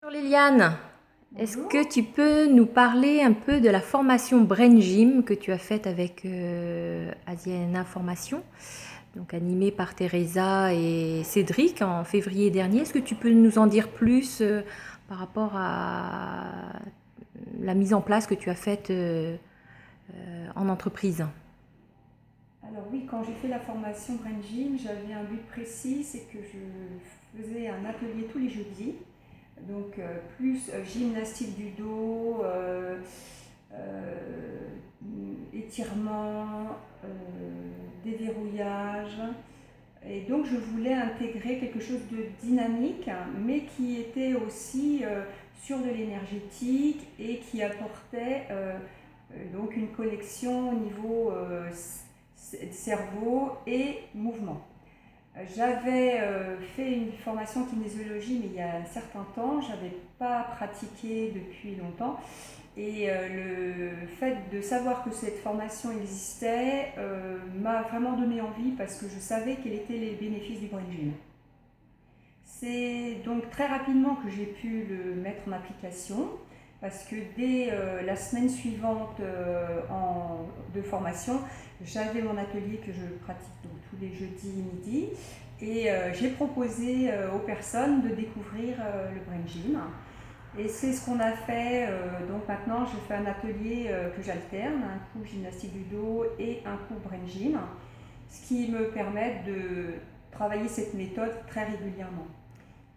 Bonjour Liliane, est-ce Bonjour. que tu peux nous parler un peu de la formation Brain Gym que tu as faite avec Asiana Formation, donc animée par Teresa et Cédric en février dernier. Est-ce que tu peux nous en dire plus par rapport à la mise en place que tu as faite en entreprise? Alors oui, quand j'ai fait la formation Brain Gym, j'avais un but précis, c'est que je faisais un atelier tous les jeudis. Donc plus gymnastique du dos, euh, étirement, déverrouillage. Et donc je voulais intégrer quelque chose de dynamique, mais qui était aussi sur de l'énergétique et qui apportait donc une connexion au niveau cerveau et mouvement. J'avais fait une formation en kinésiologie, mais il y a un certain temps, je n'avais pas pratiqué depuis longtemps. Et le fait de savoir que cette formation existait m'a vraiment donné envie parce que je savais quels étaient les bénéfices du Brain Gym. C'est donc très rapidement que j'ai pu le mettre en application parce que dès la semaine suivante de formation, j'avais mon atelier que je pratique donc tous les jeudis midi et j'ai proposé aux personnes de découvrir le Brain Gym. Et c'est ce qu'on a fait. Donc maintenant, je fais un atelier que j'alterne, un coup gymnastique du dos et un coup Brain Gym, ce qui me permet de travailler cette méthode très régulièrement.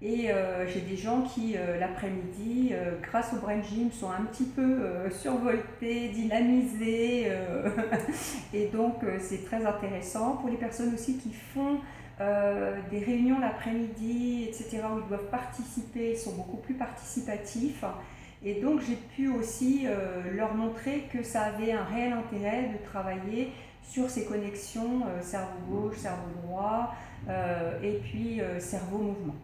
Et j'ai des gens qui, l'après-midi, grâce au Brain Gym, sont un petit peu survoltés, dynamisés. Et donc, c'est très intéressant. Pour les personnes aussi qui font des réunions l'après-midi, etc., où ils doivent participer, ils sont beaucoup plus participatifs. Et donc, j'ai pu aussi leur montrer que ça avait un réel intérêt de travailler sur ces connexions cerveau gauche, cerveau droit, et puis cerveau-mouvement.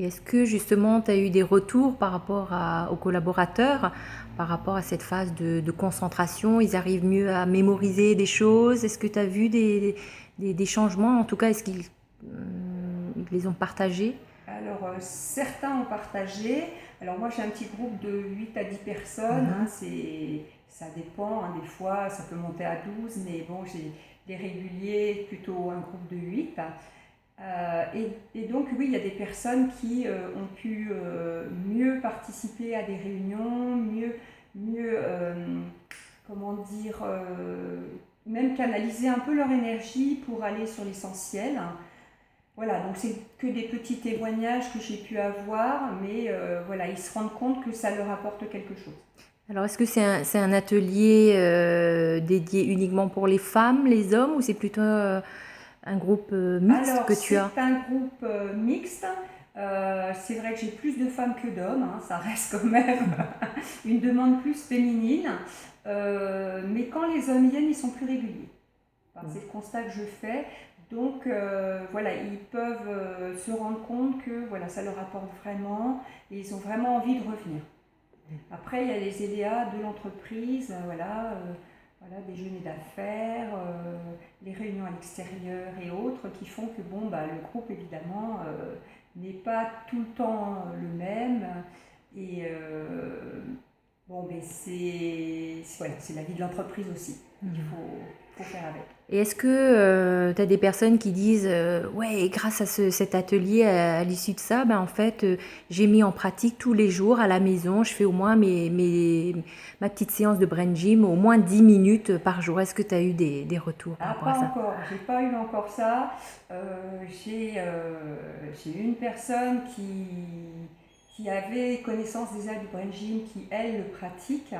Et est-ce que justement tu as eu des retours par rapport aux collaborateurs, par rapport à cette phase de concentration? Ils arrivent mieux à mémoriser des choses? Est-ce que tu as vu des changements? En tout cas, est-ce qu'ils ils les ont partagés? Alors, certains ont partagé. Alors, moi, j'ai un petit groupe de 8 à 10 personnes. Mhm. Ça dépend. Des fois, ça peut monter à 12. Mais bon, j'ai des réguliers, plutôt un groupe de 8. Et donc, oui, il y a des personnes qui ont pu mieux participer à des réunions, mieux comment dire, même canaliser un peu leur énergie pour aller sur l'essentiel. Voilà, donc c'est que des petits témoignages que j'ai pu avoir, mais voilà, ils se rendent compte que ça leur apporte quelque chose. Alors, est-ce que c'est un atelier dédié uniquement pour les femmes, les hommes, ou c'est plutôt un groupe mixte Alors, que tu as? c'est un groupe mixte. C'est vrai que j'ai plus de femmes que d'hommes, hein, ça reste quand même une demande plus féminine. Mais quand les hommes viennent, ils sont plus réguliers. Enfin, c'est le constat que je fais. Donc voilà, ils peuvent se rendre compte que voilà, ça leur apporte vraiment et ils ont vraiment envie de revenir. Après, il y a les aléas de l'entreprise, voilà, déjeuner d'affaires, les réunions à l'extérieur et autres qui font que bon, bah, le groupe évidemment n'est pas tout le temps le même. Et bon, mais voilà, c'est la vie de l'entreprise aussi. Il faut faire avec. Et est-ce que tu as des personnes qui disent ouais, grâce à cet atelier, à l'issue de ça, ben, en fait, j'ai mis en pratique tous les jours à la maison, je fais au moins ma petite séance de brain gym, au moins 10 minutes par jour. Est-ce que tu as eu des retours par Ah, rapport à pas ça? encore, j'ai pas eu encore ça. J'ai eu une personne qui avait connaissance déjà du brain gym, qui elle le pratique.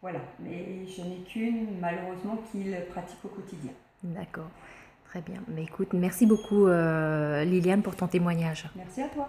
Voilà, mais je n'ai qu'une malheureusement qui le pratique au quotidien. D'accord, très bien. Mais écoute, merci beaucoup Liliane pour ton témoignage. Merci à toi.